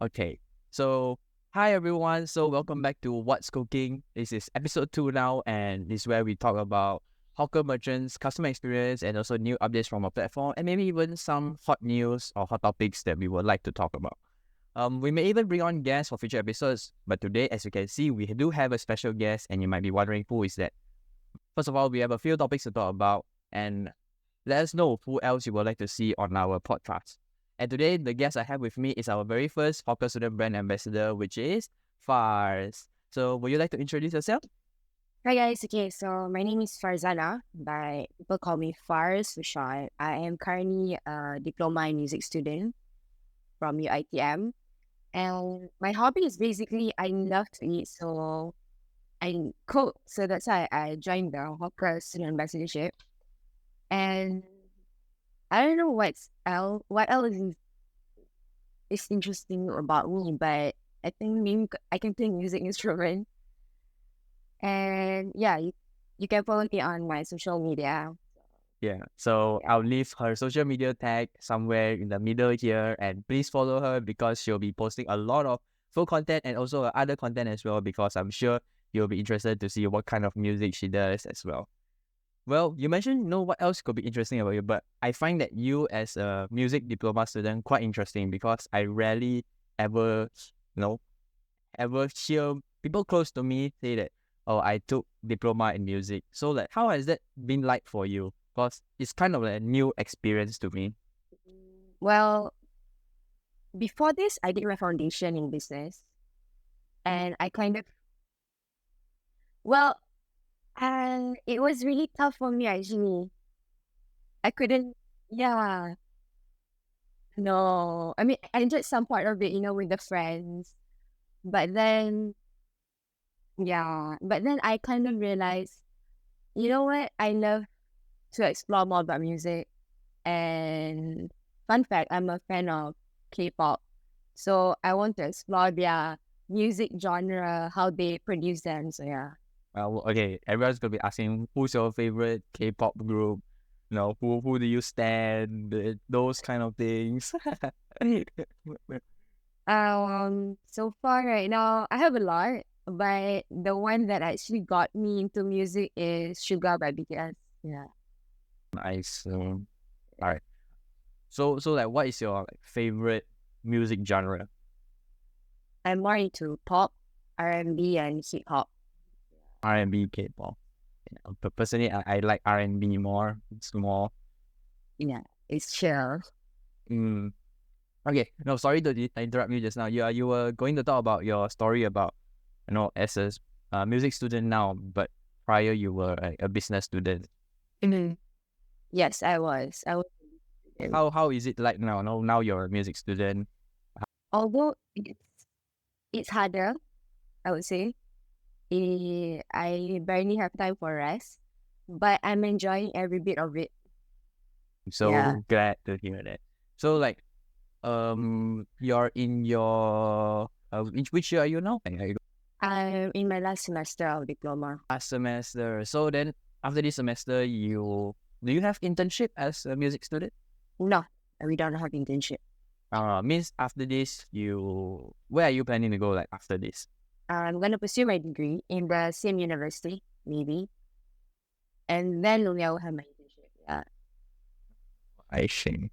Okay, so hi everyone. So welcome back to What's Cooking. This is episode 2 now, and this is where we talk about Hawkr merchants, customer experience, and also new updates from our platform, and maybe even some hot news or hot topics that we would like to talk about. We may even bring on guests for future episodes, but today, as you can see, we do have a special guest, and you might be wondering who is that. First of all, we have a few topics to talk about, and let us know who else you would like to see on our podcast. And today, the guest I have with me is our very first Hawkr student brand ambassador, which is Fars. So, would you like to introduce yourself? Hi guys, okay, so my name is Farzana, but people call me Fars for short. I am currently a diploma in music student from UITM, and my hobby is basically I love to eat, so I cook. So that's why I joined the Hawkr student ambassadorship, and I don't know what else is interesting about me, but I think maybe I can play music instrument. And yeah, you can follow me on my social media. Yeah. So, Yeah. I'll leave her social media tag somewhere in the middle here, and please follow her because she'll be posting a lot of full content and also other content as well, because I'm sure you'll be interested to see what kind of music she does as well. Well, you mentioned what else could be interesting about you, but I find that you as a music diploma student quite interesting because I rarely ever, ever hear people close to me say that, oh, I took diploma in music. So like, how has that been like for you? Because it's kind of like a new experience to me. Well, before this, I did my foundation in business, and I kind of well, and it was really tough for me actually. I couldn't, yeah, no. I mean, I enjoyed some part of it, with the friends, but then, yeah, but then I kind of realized, you know what? I love to explore more about music. And fun fact, I'm a fan of K-pop. So I want to explore their music genre, how they produce them. So yeah. Well, okay, everyone's gonna be asking who's your favorite K-pop group? Who do you stand? Those kind of things. So far right now, I have a lot, but the one that actually got me into music is Sugar by BTS. Yeah. Nice. All right. So like, what is your favorite music genre? I'm more into pop, R&B, and hip hop. R&B, K-pop. But personally, I like R&B more. It's more. Yeah, it's chill. Mm. Okay. No, sorry to interrupt you just now. You were going to talk about your story about as a music student now, but prior you were a business student. Mhm. Yes, I was. How is it like now? Now you're a music student. Although it's harder, I would say. I barely have time for rest, but I'm enjoying every bit of it. Yeah. So glad to hear that. So like, you're in your which year are you now? I'm in my last semester of diploma. Last semester. So then after this semester, do you have internship as a music student? No, we don't have internship. Means after this, where are you planning to go like after this? I'm gonna pursue my degree in the same university, maybe, and then only I will have my internship. Yeah. I see.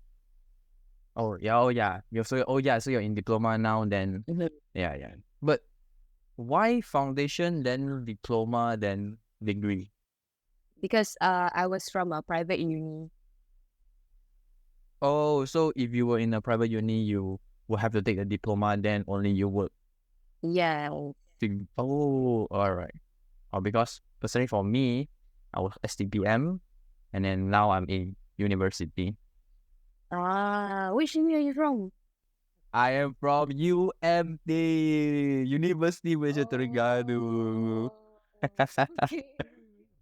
Oh yeah. So you're in diploma now. Then yeah. But why foundation then diploma then degree? Because I was from a private uni. Oh, so if you were in a private uni, you will have to take the diploma, then only you would. Yeah. Oh, all right. Because personally for me, I was STPM, and then now I'm in university. Which uni are you from? I am from UMT, University Malaysia Terengganu. Okay.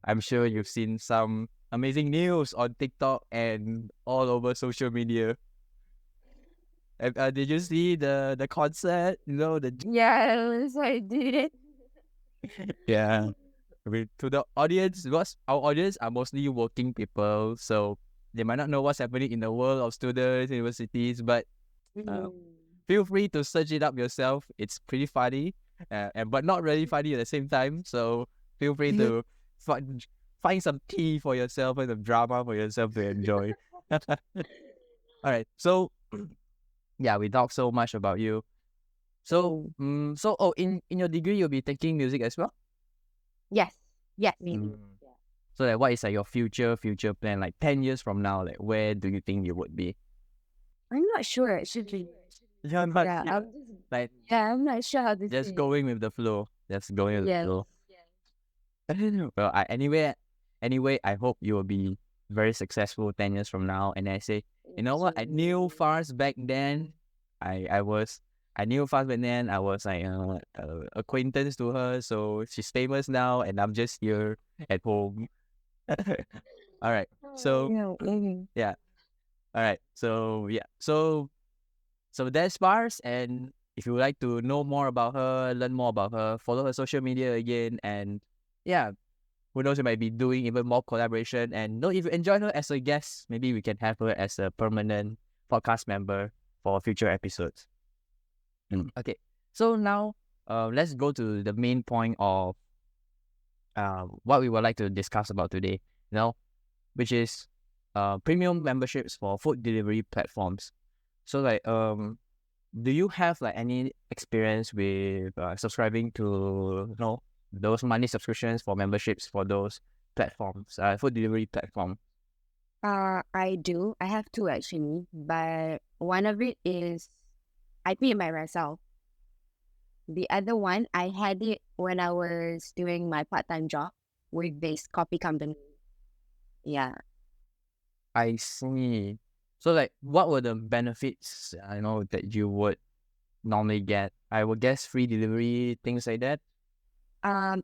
I'm sure you've seen some amazing news on TikTok and all over social media. Did you see the concert? Yes, I did. Yeah. I mean, to the audience, because our audience are mostly working people, so they might not know what's happening in the world of students, universities. But Mhm. feel free to search it up yourself. It's pretty funny, and but not really funny at the same time. So feel free to find some tea for yourself and some drama for yourself to enjoy. All right. So yeah, we talked so much about you. So in your degree you'll be taking music as well. Yes. Yes, maybe. Mm. So like, what is like your future plan? Like 10 years from now, like where do you think you would be? I'm not sure. It should be. Yeah, but Yeah, like I'm not sure how to just say. going with the flow. Just going with the Yes. flow. Well, anyway, I hope you will be very successful 10 years from now. And I say, you know what? I knew Fars back then. I knew Fars back then. I was like acquaintance to her, so she's famous now, and I'm just here at home. All right. So yeah. All right. So yeah. So that's Fars, and if you would like to know more about her, learn more about her, follow her social media again, and yeah, who knows, we might be doing even more collaboration. And no, if you enjoy her as a guest, maybe we can have her as a permanent podcast member for future episodes. Okay, so now let's go to the main point of what we would like to discuss about today, which is premium memberships for food delivery platforms. So like do you have like any experience with subscribing to those monthly subscriptions for memberships for those platforms, food delivery platform? I do. I have two actually, but one of it is I pay it by myself. The other one, I had it when I was doing my part-time job with this coffee company. Yeah. I see. So like, what were the benefits that you would normally get? I would guess free delivery, things like that.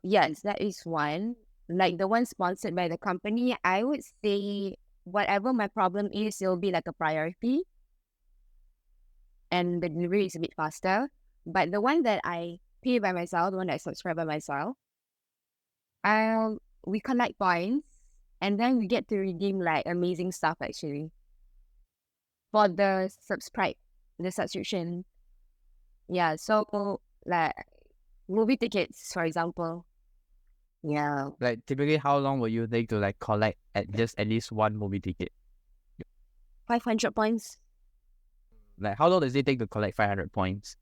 Yes, that is one. Like the one sponsored by the company, I would say whatever my problem is, it'll be like a priority, and the delivery is a bit faster. But the one that I pay by myself, the one that I subscribe by myself, we collect points, and then we get to redeem like amazing stuff actually for the subscription. Yeah, so like movie tickets, for example. Yeah, Like typically, how long will you take to like collect at least one movie ticket? 500 points. Like, how long does it take to collect 500 points?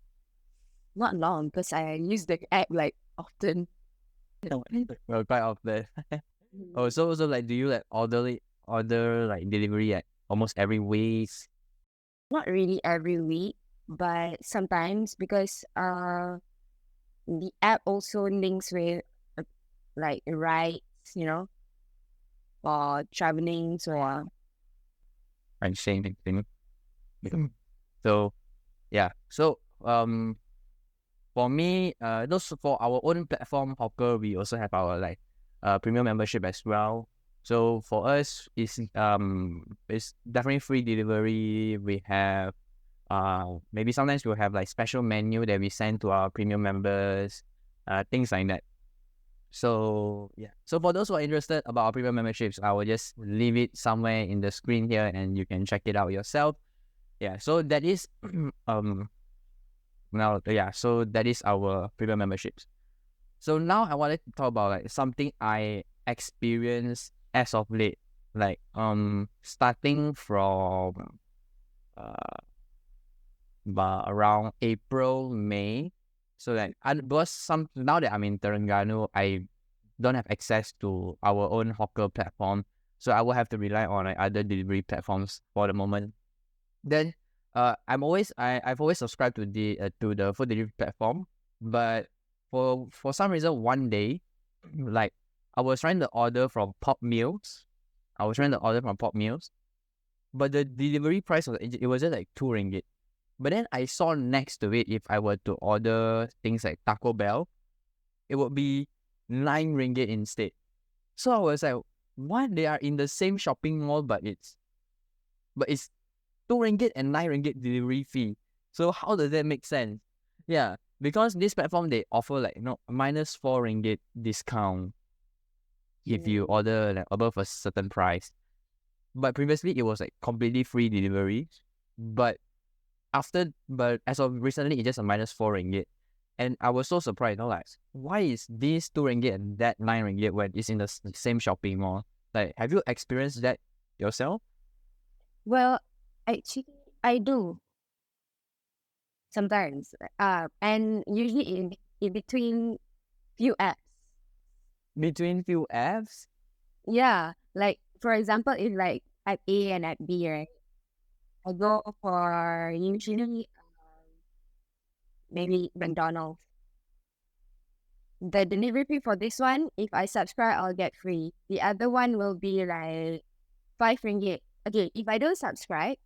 Not long because I use the app like often. Well, quite often. Oh, so like, do you like order like delivery at almost every week? Not really every week, but sometimes because the app also links with like rides, or traveling. So Right, same thing. So yeah. So for me, those for our own platform Hawkr, we also have our like premium membership as well. So for us, it's definitely free delivery. We have maybe sometimes we'll have like special menu that we send to our premium members, things like that. So yeah. So for those who are interested about our premium memberships, I will just leave it somewhere in the screen here, and you can check it out yourself. Yeah. So that is so that is our premium memberships. So now I wanted to talk about like something I experienced as of late, like starting from around April, May. So like because now that I'm in Terengganu, I don't have access to our own Hawkr platform, so I will have to rely on like other delivery platforms for the moment. Then I've always subscribed to the food delivery platform, but for some reason one day, like I was trying to order from Pop Meals. But the delivery price was just like 2 ringgit. But then I saw next to it, if I were to order things like Taco Bell, it would be 9 ringgit instead. So I was like, what? They are in the same shopping mall, but it's 2 ringgit and 9 ringgit delivery fee. So how does that make sense? Yeah, because this platform, they offer like minus 4 ringgit discount if you order like above a certain price. But previously it was like completely free delivery. But but as of recently, it's just a minus 4 ringgit. And I was so surprised. Like, why is this 2 ringgit and that 9 ringgit when it's in the same shopping mall? Like, have you experienced that yourself? Well, actually, I do sometimes. And usually in between few apps. Between few apps? Yeah, like for example, if like app A and app B, right? I go for usually maybe McDonald's. The delivery fee for this one, if I subscribe, I'll get free. The other one will be like 5 ringgit. Okay, if I don't subscribe,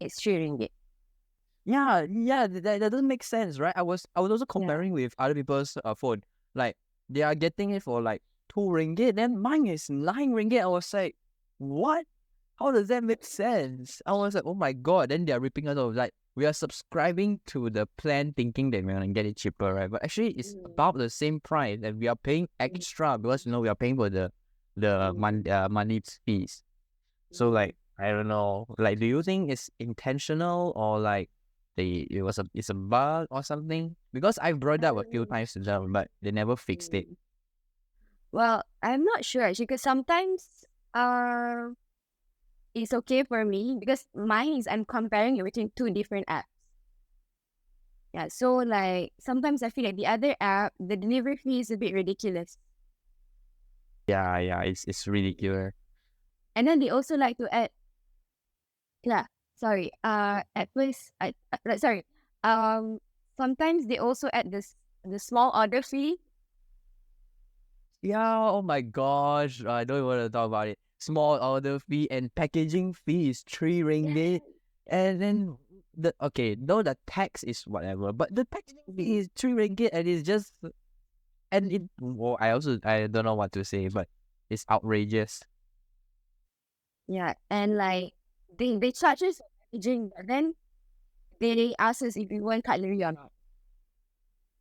it's 3 ringgit. Yeah, that doesn't make sense, right? I was also comparing with other people's phone. Like, they are getting it for like 2 ringgit, then mine is 9 ringgit. I was like, what? How does that make sense? I was like, oh my god. Then they're ripping us off. Like, we are subscribing to the plan thinking that we're gonna get it cheaper, right? But actually, it's about the same price, and we are paying extra because we are paying for the money fees. So like, I don't know. Like, do you think it's intentional or like it's a bug or something? Because I brought it up a few times to them, but they never fixed it. Well, I'm not sure actually, because sometimes it's okay for me because mine is I'm comparing it between 2 different apps. Yeah, so like sometimes I feel like the other app, the delivery fee is a bit ridiculous. Yeah, it's ridiculous. And then they also like to add, at first, sorry, sometimes they also add the small order fee. Yeah, oh my gosh, I don't even want to talk about it. Small order fee and packaging fee is 3 ringgit, and then though the tax is whatever, but the packaging fee is 3 ringgit, and it's just, and it. Well, I don't know what to say, but it's outrageous. Yeah, and like they charge us for packaging, but then they ask us if we want cutlery or not.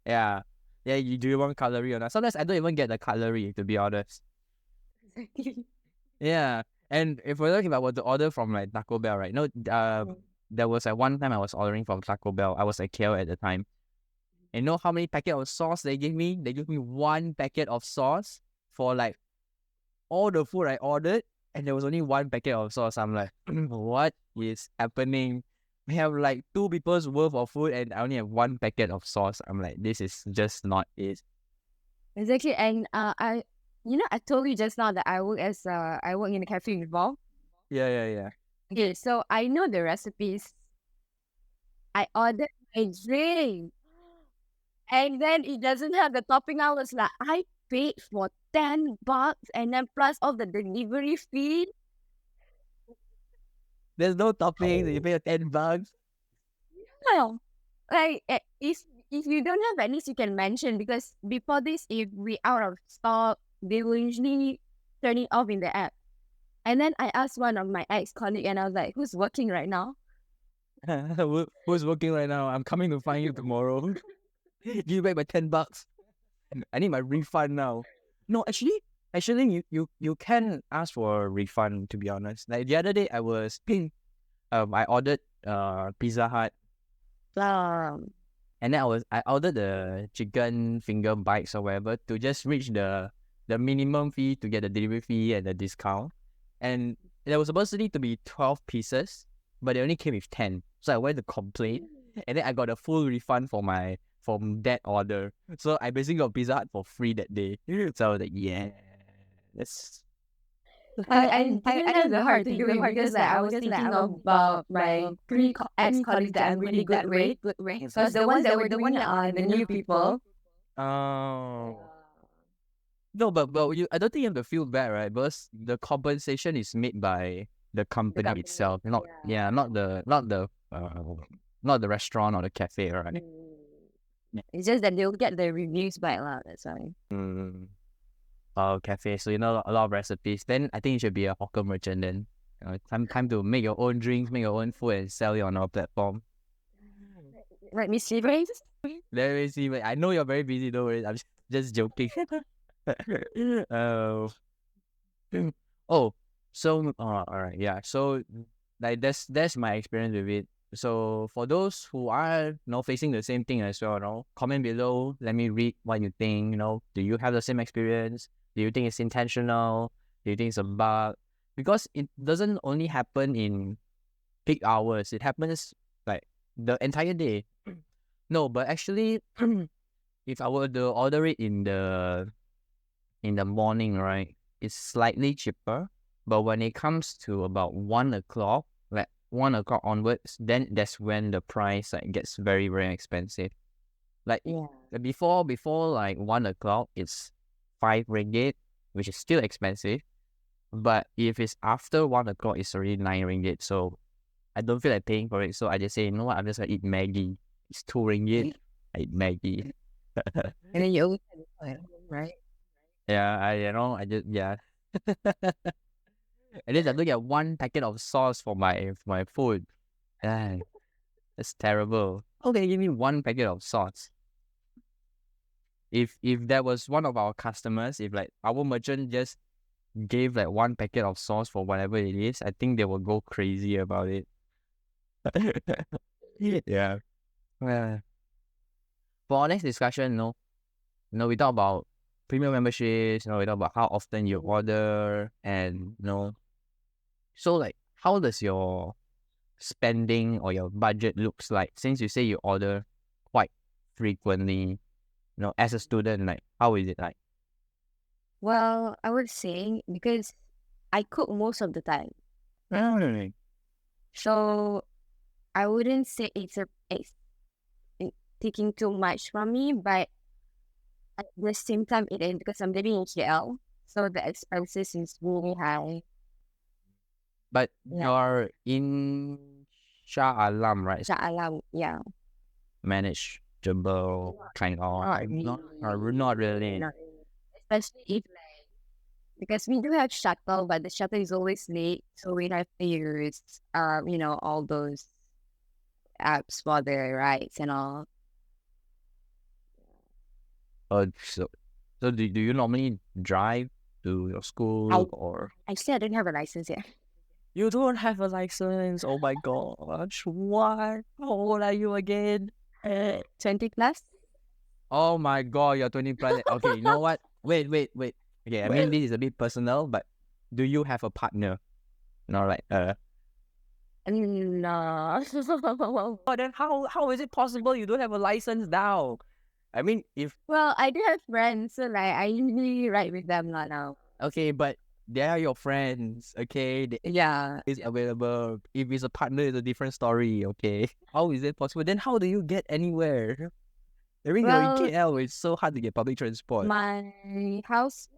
Yeah, do you want cutlery or not? Sometimes I don't even get the cutlery, to be honest. Exactly. Yeah, and if we're talking about what to order from like Taco Bell, right? No, there was one time I was ordering from Taco Bell. I was at KL at the time. And you know how many packet of sauce they gave me? They gave me 1 packet of sauce for like all the food I ordered, and there was only 1 packet of sauce. I'm like, what is happening? We have like 2 people's worth of food, and I only have 1 packet of sauce. I'm like, this is just not it. Exactly, and I told you just now that I work in a cafe before. Yeah. Okay, so I know the recipes. I ordered my drink, and then it doesn't have the topping. I was like, I paid for $10, and then plus all the delivery fee. There's no topping. You pay $10. Well, like if you don't have, at least you can mention, because before this, if we out of stock, they will usually turn it off in the app. And then I asked one of my ex-colleague, and I was like, who's working right now? Who's working right now? I'm coming to find you tomorrow. Give me back my $10. I need my refund now. No, actually, you can ask for a refund. To be honest, like the other day, I ordered Pizza Hut, and then I ordered the chicken finger bites or whatever to just reach the minimum fee to get the delivery fee and the discount, and there was supposed to be 12 pieces, but they only came with 10. So I went to complain, and then I got a full refund from that order. So I basically got Pizza Hut for free that day. So I was like, yeah, that's. I didn't have the heart to do it because like I was thinking about my three ex-colleagues that I'm really good with. Because the ones that were doing it are the new people. Oh. No, but I don't think you have to feel bad, right? Because the compensation is made by the company itself, not the restaurant or the cafe, right? It's just that they'll get the reviews back lah. That's why. Oh, cafe. So you know a lot of recipes. Then I think you should be a hawker merchant. Then time to make your own drinks, make your own food, and sell it on our platform. Let me see, right? Let me see. I know you're very busy. Don't worry. I'm just joking. Oh, so all right, yeah. So like that's my experience with it. So for those who are facing the same thing as well, comment below. Let me read what you think. Do you have the same experience? Do you think it's intentional? Do you think it's a bug? Because it doesn't only happen in peak hours. It happens like the entire day. No, but actually, if I were to order it in the morning, right, it's slightly cheaper. But when it comes to about 1 o'clock, like 1 o'clock onwards, then that's when the price gets very, very expensive. Like before like 1 o'clock, it's 5 ringgit, which is still expensive. But if it's after 1 o'clock, it's already 9 ringgit. So I don't feel like paying for it. So I just say, you know what, I'm just gonna eat Maggie. It's 2 ringgit. I eat Maggie. And then you always have it at home, right? Yeah, I just At least I don't get one packet of sauce for my food. That's terrible. How can you give me one packet of sauce? If that was one of our customers, if like our merchant just gave like one packet of sauce for whatever it is, I think they will go crazy about it. Yeah. For our next discussion, we talk about premium memberships, we talk about how often you order, and so like how does your spending or your budget looks like, since you say you order quite frequently, as a student, like how is it like? Well, I would say because I cook most of the time, Really? so I wouldn't say it's taking too much from me, but at the same time it is because I'm living in KL, so the expenses is really high. But Yeah. you're in Shah Alam, right? Sa alam, yeah. Manageable kind of. Not really. Not really. Especially if because we do have shuttle, but the shuttle is always late, so we have to use all those apps for the rides and all. So do you normally drive to your school or? Actually, I don't have a license yet. You don't have a license? Oh my gosh, what? How old are you again? 20 plus. Oh my god, you're 20 plus. Okay, you know what? Wait. Okay, I mean, this is a bit personal, but do you have a partner? No. No. But then how is it possible you don't have a license now? I mean, Well, I do have friends, so like I usually ride with them now. okay, but they are your friends, okay? Yeah. Is available. If it's a partner, it's a different story, okay? How is it possible? Then how do you get anywhere? I mean, you're in Well, KL, it's so hard to get public transport. my housemate,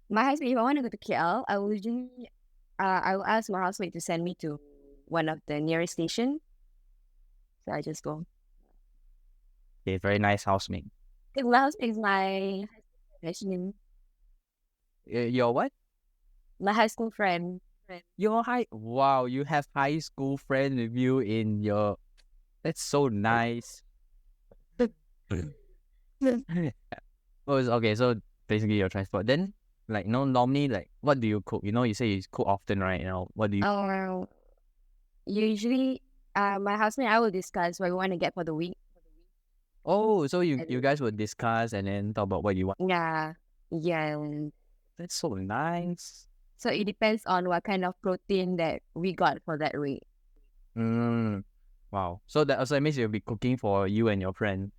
if I want to go to KL, I will usually I will ask my housemate to send me to one of the nearest station. So I just go. Okay, very nice housemate. My housemate is my husband. Your what? My high school friend. Wow, you have high school friend with you in your. That's so nice. Okay, so basically your transport. Then, like, normally, like, what do you cook? You say you cook often, right? What do you? Oh, usually, my husband and I will discuss what we want to get for the week. Oh, so you guys would discuss and then talk about what you want. Yeah. That's so nice. So it depends on what kind of protein that we got for that week. Wow. So that means you'll be cooking for you and your friend.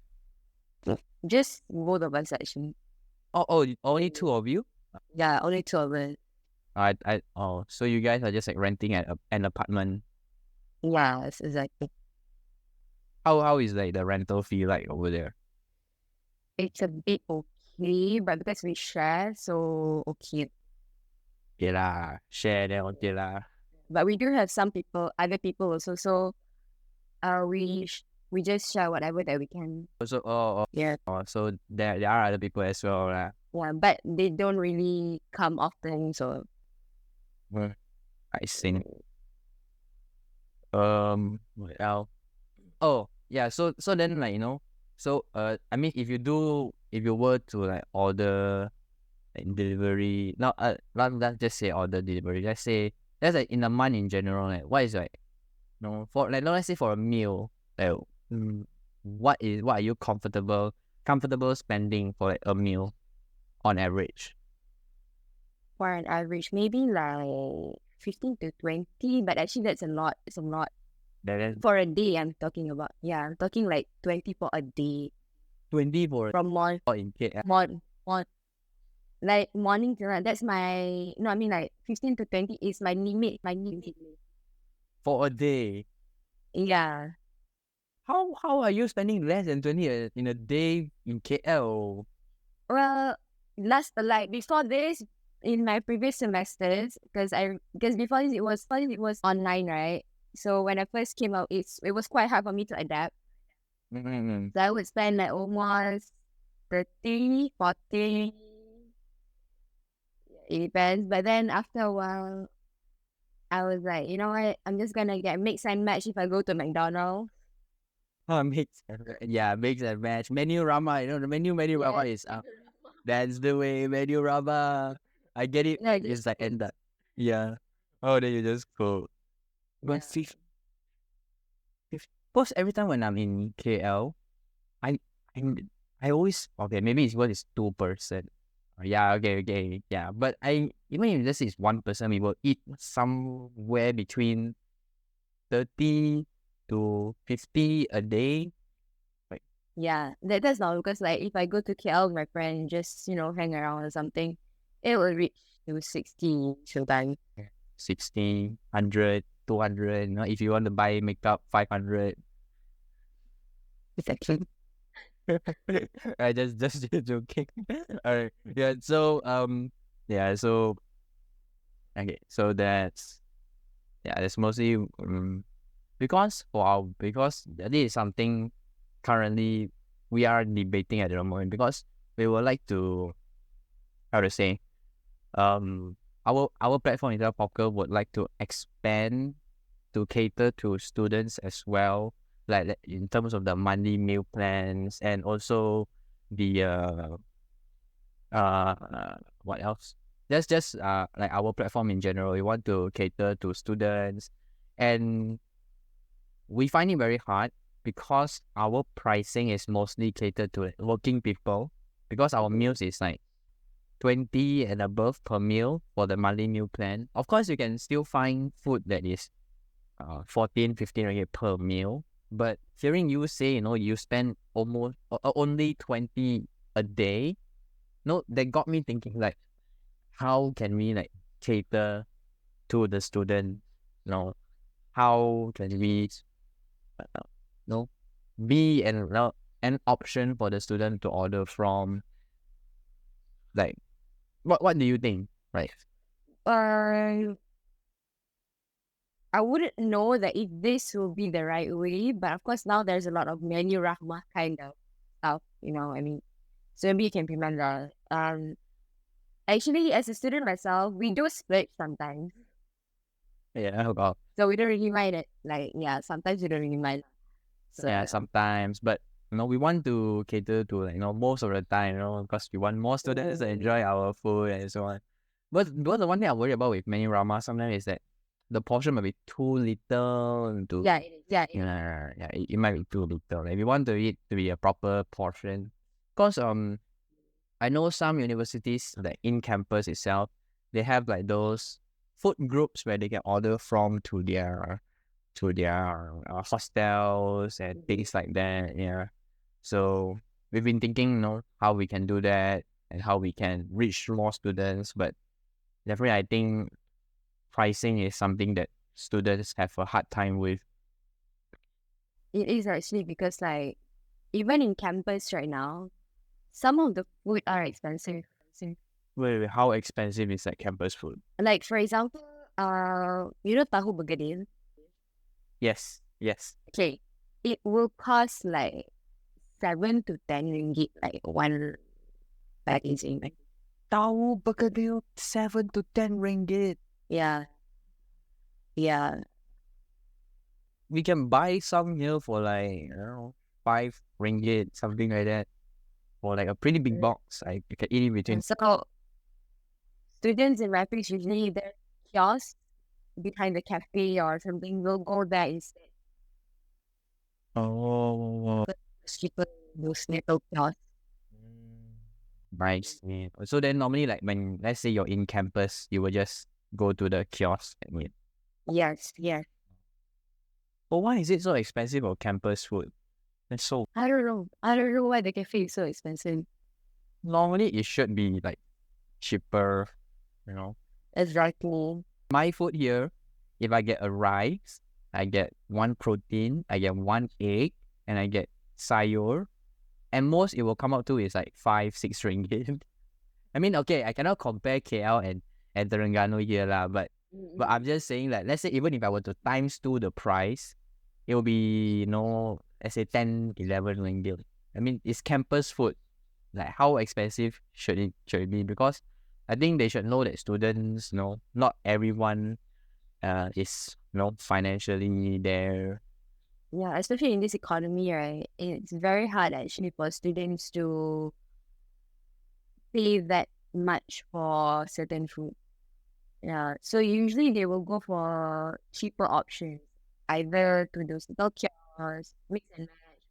Just both of us actually. Oh, only two of you? Yeah, only two of us. So you guys are just like renting an apartment. Yes, exactly. How is like the rental fee like over there? It's a bit okay, but because we share, so okay. Okay lah, share then okay lah. But we do have other people also. So, we just share whatever that we can. So Yeah. So there are other people as well lah. Yeah, but they don't really come often. So, I see. What else? Oh yeah. So then like so I mean if you were to like order like delivery, not just say order delivery. Let's say that's like in a month in general. Like what is like No, for like let's say for a meal, like, mm, what are you comfortable spending for like a meal on average? For an average, maybe like 15 to 20, but actually that's a lot. It's a lot. Then For a day, I'm talking about. Yeah, I'm talking like 20 for a day. 20 for From morning, in KL. like morning to night. That's my, no, I mean like 15 to 20 is my limit. For a day. Yeah. How are you spending less than 20 in a day in KL? Well, like before this, in my previous semesters, because before this it was online, right? So when I first came out, it was quite hard for me to adapt. Mm-hmm. So I would spend like almost 30, 40. It depends. But then after a while, I was like, you know what? I'm just gonna get mix and match if I go to McDonald's. Mix and match. Menu Rama, the menu Rama is that's the way, menu Rama. I get it. No, It's like end that. Yeah. Oh, then you just go. But yeah. because every time when I'm in KL, I I, I always okay, maybe it's what is 2 person. Yeah, okay, yeah. But even if this is 1 person, we will eat somewhere between 30 to 50 a day. Yeah, that's not because like if I go to KL with my friend, just hang around or something, it will reach to 60 sometimes. 60, 100, 200. If you want to buy makeup, 500. It's actually I just joking. Alright. Yeah. So yeah. So okay. So that's mostly because this is something currently we are debating at the moment because we would like to, how to say, our platform itself, Hawkr, would like to expand to cater to students as well, like in terms of the monthly meal plans and also the what else? That's just like our platform in general. We want to cater to students, and we find it very hard because our pricing is mostly catered to working people because our meals is like 20 and above per meal for the monthly meal plan. Of course, you can still find food that is 14, 15 ringgit per meal. But hearing you say, you spend almost only 20 a day, that got me thinking like, how can we like cater to the student? How can we, be an option for the student to order from? Like, what do you think? Right. I wouldn't know that if this will be the right way, but of course now there's a lot of menu rahmah kind of stuff, I mean, so maybe you can implement that. Actually, as a student myself, we do split sometimes, Yeah. Well, so we don't really mind it. Like, yeah, sometimes we don't really mind. So yeah, sometimes, but we want to cater to most of the time, because we want more students to enjoy our food and so on. But the one thing I worry about with menu Rama sometimes is that the portion might be too little to yeah, it is. Yeah, it is. yeah, it might be too little. Like we want to eat to be a proper portion, because I know some universities like in campus itself, they have like those food groups where they can order from to their hostels and things like that. Yeah. So we've been thinking, how we can do that and how we can reach more students. But definitely, I think pricing is something that students have a hard time with. It is actually because like even in campus right now, some of the food are expensive. Wait, how expensive is that campus food? Like for example, tahu bergedil. Yes. Okay, it will cost like 7 to 10 ringgit, like one packaging. Tahu bergedil 7 to 10 ringgit. Yeah. We can buy some here for like 5 ringgit, something like that, for like a pretty big box. You can eat it between. So students in Rapids usually their kiosks behind the cafe or something, we'll go there instead. Oh, It's cheaper than those little kiosks. nice. Yeah. So then normally like when let's say you're in campus, you will just go to the kiosk and eat. Yes, yes. But why is it so expensive for campus food? It's so I don't know. I don't know why the cafe is so expensive. normally it should be like cheaper, you know. Exactly. My food here, if I get a rice, I get one protein, I get one egg, and I get sayur. And most it will come out to is like 5-6 ringgit. I mean, okay, I cannot compare KL and Terengganu here lah, but I'm just saying like let's say even if I were to times 2 the price, it will be let's say 10-11 ringgit. I mean, it's campus food. Like how expensive should it be? Because I think they should know that students, not everyone is financially there. Yeah, especially in this economy, right? It's very hard actually for students to pay that much for certain food. Yeah, so usually they will go for cheaper options, either to those little kiosks, mix and match,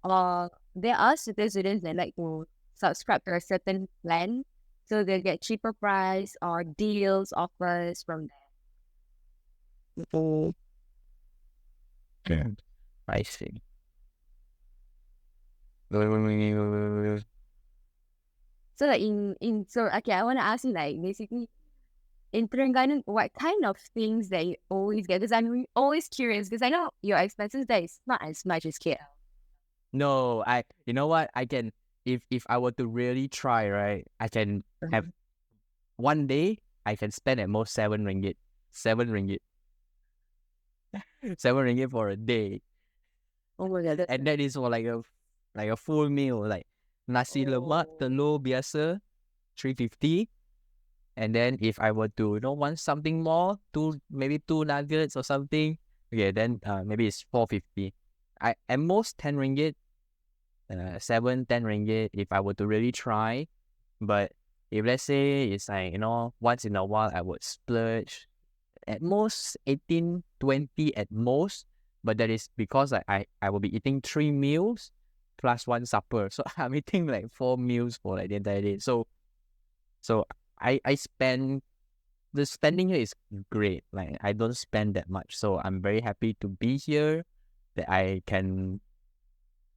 or there are certain students that like to subscribe to a certain plan, so they get cheaper price or deals, offers from there. Yeah. I see. So like so okay, I want to ask you like basically in Terengganu, what kind of things that you always get? Because I'm always curious because I know your expenses there is not as much as KL. No, you know what? I can if I were to really try, right? I can have one day I can spend at most 7 ringgit. 7 ringgit. 7 ringgit for a day. Oh my god, And that is for like a full meal, like nasi lemak telur biasa, 350. And then if I were to want something more, maybe two nuggets or something, okay, then maybe it's 450. At most 10 ringgit, 7-10 ringgit if I were to really try. But if let's say it's like once in a while I would splurge at most 18-20 at most, but that is because I will be eating 3 meals plus one supper, so I'm eating like 4 meals for like the entire day. So I spend the spending here is great. Like I don't spend that much, so I'm very happy to be here, that I can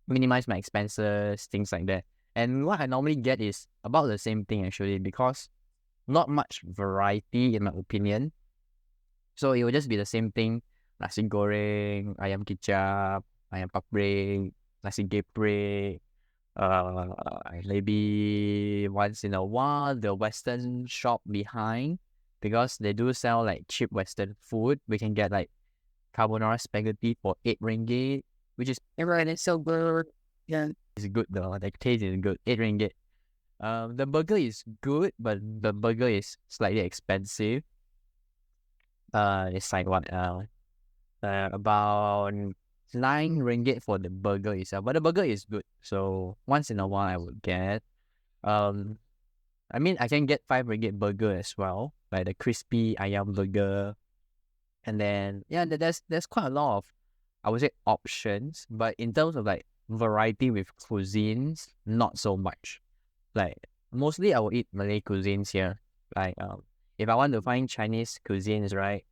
minimize my expenses, things like that. And what I normally get is about the same thing actually, because not much variety in my opinion. So it will just be the same thing: nasi goreng, ayam kicap, ayam paprik, nasi geprek. Maybe once in a while the Western shop behind, because they do sell like cheap Western food. We can get like carbonara spaghetti for 8 ringgit, which is Everyone is so good. Yeah. good though. The taste is good. 8 ringgit. The burger is good, but the burger is slightly expensive. It's like what about 9 ringgit for the burger itself, but the burger is good. So once in a while I would get. I mean I can get 5 ringgit burger as well, like the crispy ayam burger. And then there's quite a lot of, I would say, options, but in terms of like variety with cuisines, not so much. Like mostly I will eat Malay cuisines here. Like if I want to find Chinese cuisines, right?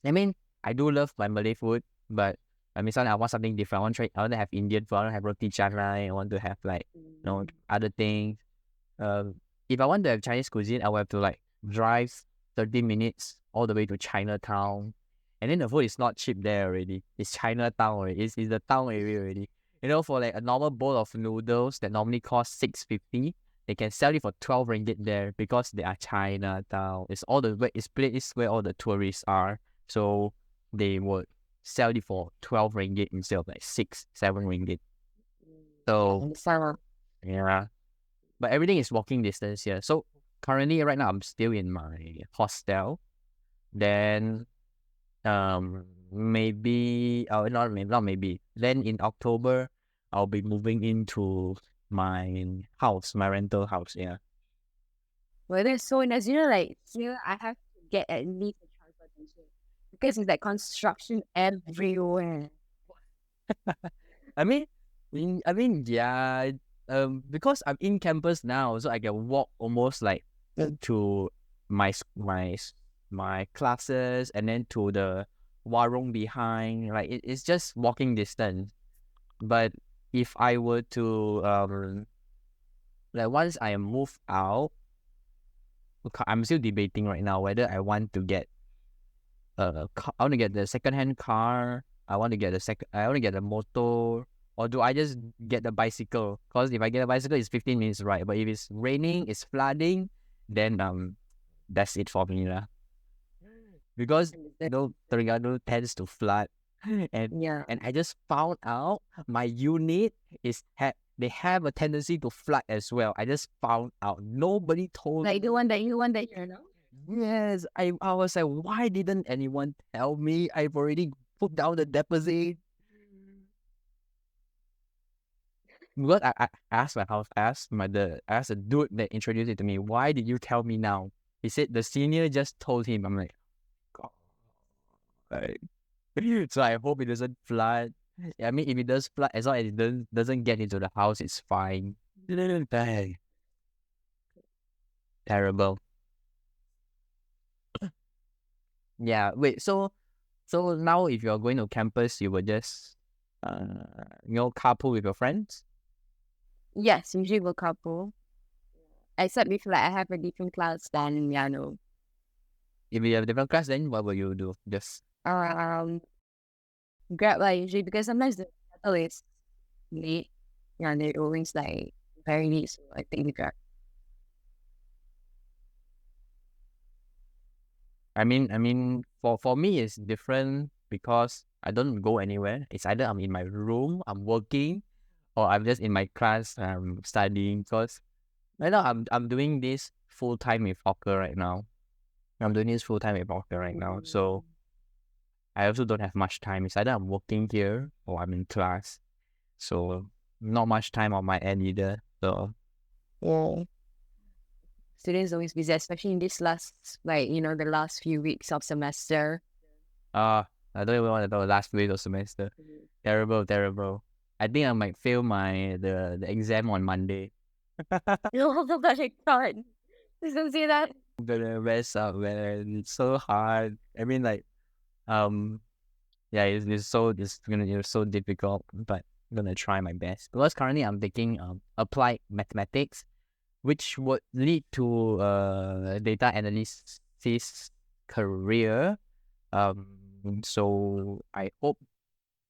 I mean, I do love my Malay food, but I mean, I want something different. I want to have Indian food. I want to have roti canai. I want to have like other things. If I want to have Chinese cuisine, I will have to like drive 30 minutes all the way to Chinatown, and then the food is not cheap there already. It's Chinatown already. It's the town area already. For like a normal bowl of noodles that normally cost 650, they can sell it for 12 ringgit there because they are Chinatown. It's all the way. It's place where all the tourists are. So they would sell it for 12 ringgit instead of like 6-7 ringgit. So yeah, but everything is walking distance here. So currently right now I'm still in my hostel. Then maybe not maybe. Then in October I'll be moving into my house, my rental house. Yeah. Well, that's so nice. Like here, I have to get at least a transportation. because it's like construction everywhere. I mean, yeah. Because I'm in campus now, so I can walk almost like to my classes and then to the warung behind. Like it's just walking distance. But if I were to like once I move out, I'm still debating right now whether I want to get I want to get the second-hand car. I want to get a motor, or do I just get the bicycle? Because if I get a bicycle, it's 15 minutes ride. But if it's raining, it's flooding, then that's it for me lah. Because Terengganu tends to flood, Yeah. and I just found out my unit they have a tendency to flood as well. I just found out. Nobody told Like the one that you know? Yes, I was like, why didn't anyone tell me? I've already put down the deposit. Because I asked my house, I asked the dude that introduced it to me, why did you tell me now? He said the senior just told him. I'm like, God. So I hope it doesn't flood. I mean, if it does flood, as long as it doesn't get into the house, it's fine. Dang. Terrible. Yeah, wait, so now if you're going to campus, you will just carpool with your friends? Yes, usually we'll couple. Except if like I have a different class, then yeah, no. If you have different class, then what will you do? Just Grab like usually because sometimes the shuttle is late. Yeah, they're always like very late, so I think the Grab. I mean for me it's different because I don't go anywhere. It's either I'm in my room, I'm working, or I'm just in my class studying. Because right now I'm doing this full time with Hawkr right now. So I also don't have much time. It's either I'm working here or I'm in class. So not much time on my end either. So Yeah. Students always busy, especially in this last, like, the last few weeks of semester. I don't even want to know the last week of semester. Terrible. I think I might fail the exam on Monday. No, that I can't. Please don't say that. I'm gonna mess up, man. It's so hard. I mean, like, yeah, it's so difficult, but I'm gonna try my best. Because currently I'm taking applied mathematics, which would lead to data analysis career. So I hope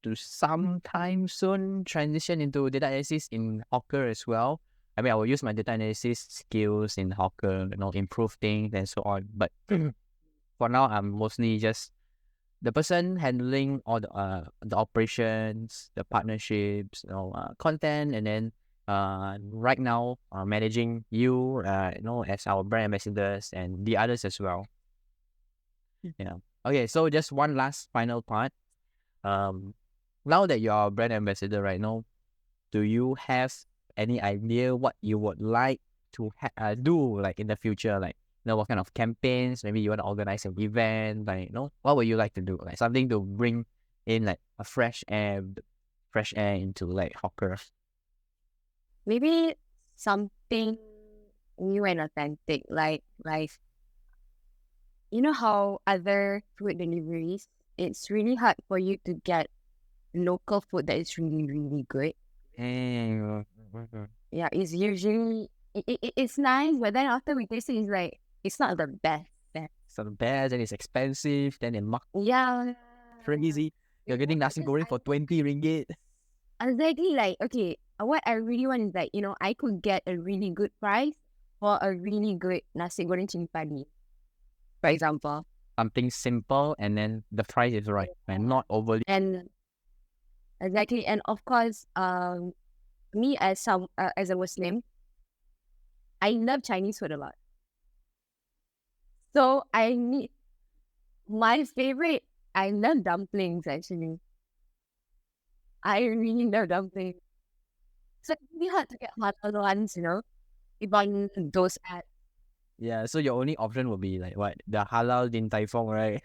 to sometime soon transition into data analysis in Hawkr as well. I mean, I will use my data analysis skills in Hawkr, improve things and so on. But for now, I'm mostly just the person handling all the operations, the partnerships, content, and then right now managing you, as our brand ambassadors and the others as well. Yeah. Okay. So just one last final part. Now that you're a brand ambassador right now, do you have any idea what you would like to do like in the future? Like, what kind of campaigns? Maybe you want to organize an event. Like, what would you like to do? Like something to bring in like a fresh air into like Hawkr. Maybe something new and authentic, like you know how other food deliveries, it's really hard for you to get local food that is really, really good. Yeah, it's usually it's nice, but then after we taste it, it's like it's not the best. It's not the best, and it's expensive. Then it Yeah, crazy. You're getting nasi goreng for 20 ringgit. Exactly. Like, okay, what I really want is like, I could get a really good price for a really good nasi goreng cili padi, for example. Something simple, and then the price is right and not overly. And exactly, and of course, me as a Muslim, I love Chinese food a lot. So I need my favorite. I love dumplings actually. I really love dumplings. So it's really hard to get halal ones, even those at Yeah, so your only option would be like what? The halal din tai fung, right?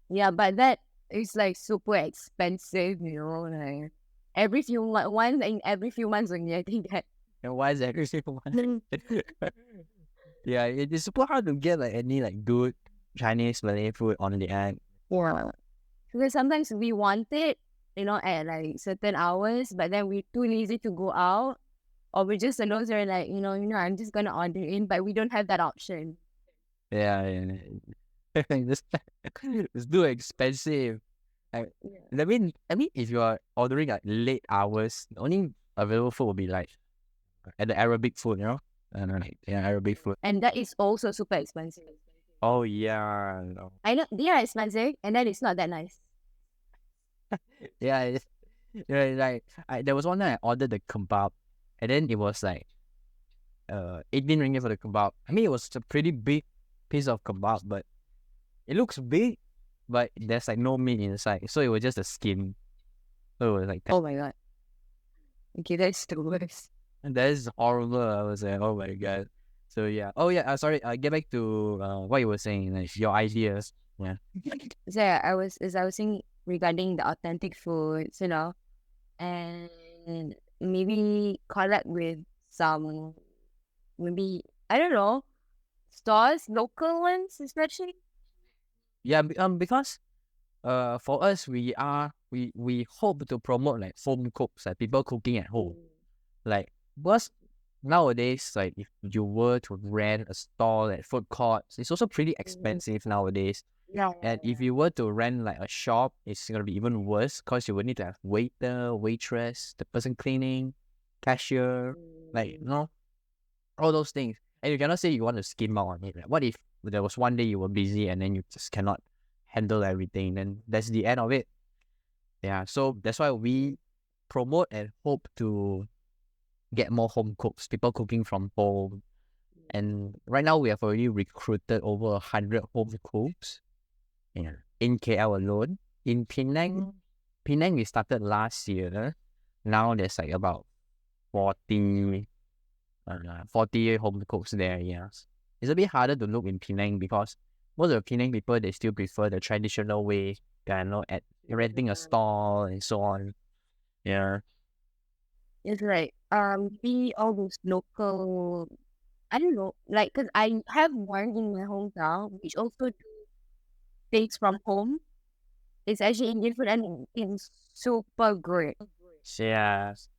Yeah, but that is like super expensive, you know, like every few once in every few months only, I think that. And why is every single one? Yeah, it is super hard to get like any like good Chinese Malay food on the app. Yeah. Because sometimes we want it, you know, at like certain hours, but then we're too lazy to go out. Or we just alone are like, I'm just gonna order in, but we don't have that option. Yeah, it's, it's too expensive. Like, Yeah. I mean, if you are ordering like late hours, the only available food will be like at the Arabic food, you know? I don't know, like, yeah, Arabic food. And that is also super expensive. Oh yeah, no. I know they are expensive, and then it's not that nice. Yeah, yeah, like there was one time I ordered the kebab, and then it was like 18 ringgit for the kebab. I mean, it was a pretty big piece of kebab, but it looks big, but there's like no meat inside, so it was just a skin. So it was like that. Oh my god. Okay, that's the worst. And that is horrible. I was like, oh my god. So yeah. Oh yeah. Sorry. Get back to what you were saying, like your ideas. Yeah. So yeah, I was saying regarding the authentic foods, and maybe collab with some, maybe I don't know, stores, local ones especially. Yeah. Because for us, we hope to promote like home cooks, like people cooking at home. Like, because nowadays, like if you were to rent a stall at food courts, it's also pretty expensive nowadays. Yeah. And if you were to rent like a shop, it's gonna be even worse because you would need to have waiter, waitress, the person cleaning, cashier, like all those things. And you cannot say you want to skim out on it. Like, what if there was one day you were busy and then you just cannot handle everything? Then that's the end of it. Yeah, so that's why we promote and hope to get more home cooks, people cooking from home. And right now we have already recruited over 100 home cooks. Yeah, in KL alone. In Penang, we started last year. Now there's like about 40 home cooks there. Yes, it's a bit harder to look in Penang because most of the Penang people, they still prefer the traditional way, at renting a stall and so on. Yeah. It's like be all those local. I don't know, like, cause I have one in my hometown, which also do bakes from home. It's actually Indian food and it's super great. Yes.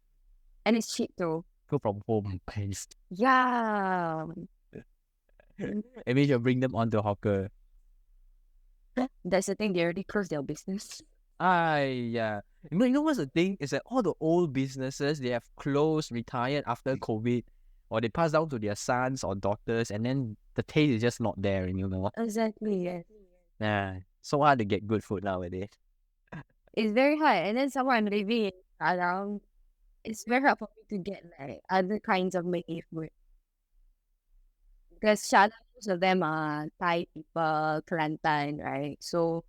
And it's cheap too. Cook from home based. Yeah. Maybe you'll bring them onto Hawkr. That's the thing, they already closed their business. Yeah. You know what's the thing? Is that all the old businesses, they have closed, retired after COVID, or they pass down to their sons or daughters, and then the taste is just not there, Exactly, yes. Yeah. So hard to get good food nowadays. It's very hard. And then someone I'm living in around, it's very hard for me to get like other kinds of Malay food. Because most of them are Thai people, Kelantan, right? So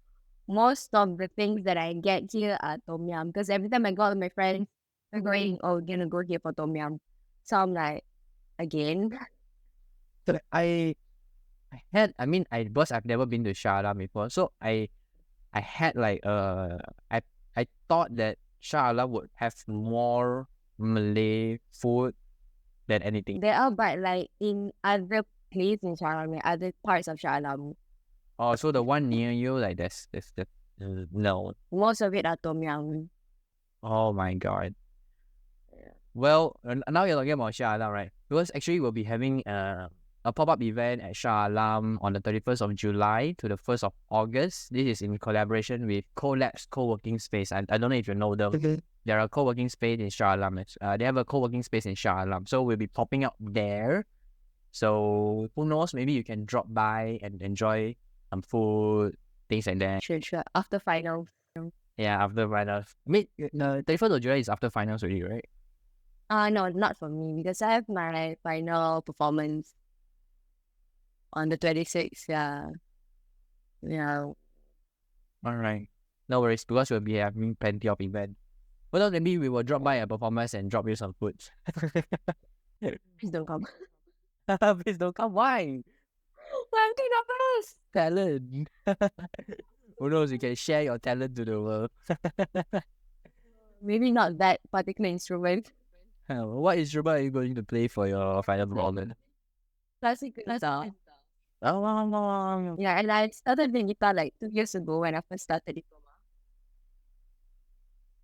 most of the things that I get here are tom yum. Because every time I go out with my friends, we're going, we're gonna go here for tom yum. So I'm like, again. So because I've never been to Shah Alam before, so I had like I thought that Shah Alam would have more Malay food than anything. There are, but like in other places in Shah Alam, other parts of Shah Alam, Oh, so the one near you, like there's the no. most of it are tom yum. Oh my god. Well, now you're talking about Shah Alam, right? Because actually we'll be having a pop-up event at Shah Alam on the 31st of July to the 1st of August. This is in collaboration with Collabs Co-working Space. I don't know if you know them. There are co-working space in Shah Alam. They have a co-working space in Shah Alam. So we'll be popping up there. So who knows, maybe you can drop by and enjoy some food, things like that. Sure. After finals. Yeah, after finals. I mean, the 31st of July is after finals already, right? No, not for me because I have my final performance on the 26th. Yeah. All right. No worries, because we'll be having plenty of events. Well, maybe we will drop by a performance and drop you some food. Please don't come. Please don't come. Why? $20. Talent. Who knows? You can share your talent to the world. Maybe not that particular instrument. What instrument are you going to play for your final performance? Classic guitar. Oh, Yeah, and I started playing guitar like 2 years ago when I first started diploma.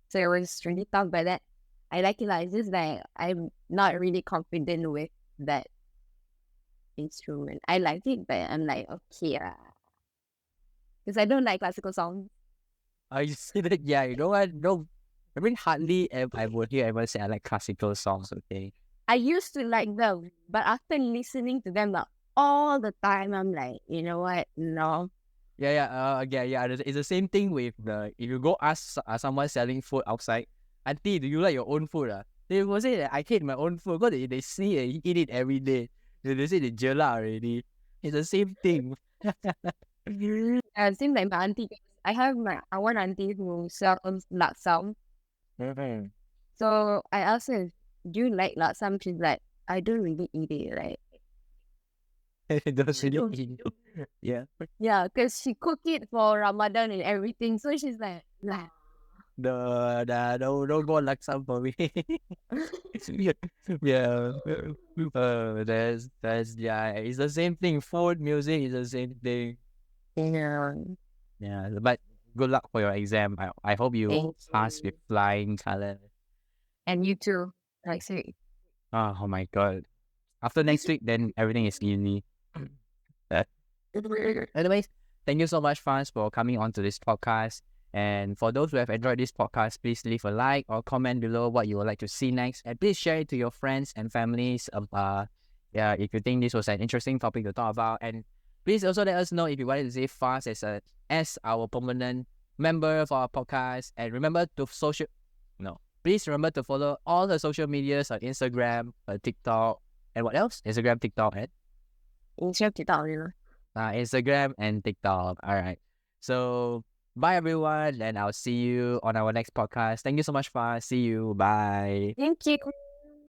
So it was really tough, but that I like it. Like, it's just that I'm not really confident with that instrument. I like it, but I'm like, okay, because I don't like classical songs. I see that. Yeah, you know what? No, I mean hardly I would hear anyone say I like classical songs. Okay. I used to like them, but after listening to them like, all the time, I'm like, you know what? No. Yeah. It's the same thing with if you go ask someone selling food outside, auntie, do you like your own food? They will say that I hate my own food because they see and eat it every day. They say they jela already. It's the same thing. It seems like my auntie. I have my one auntie who sells laksam. So I asked her, "Do you like laksam?" She's like, "I don't really eat it." Like, Those really yeah. yeah, because she cook it for Ramadan and everything. So she's like, nah. Don't go laksa for me. Yeah. That's yeah. It's the same thing. Food, music is the same thing. Yeah. Yeah, but good luck for your exam. I hope you Thank pass with you. flying color. And you too. Like, say, Oh my god. After next week, then everything is easy. Anyways, thank you so much, Franz, for coming on to this podcast. And for those who have enjoyed this podcast, please leave a like or comment below what you would like to see next. And please share it to your friends and families. Yeah, if you think this was an interesting topic to talk about. And please also let us know if you wanted to see Franz as our permanent member for our podcast. And remember to please remember to follow all the social medias on Instagram, TikTok, and what else? Instagram, TikTok, and Instagram and TikTok. All right. So bye everyone, and I'll see you on our next podcast. Thank you so much, Far. See you. Bye. thank you.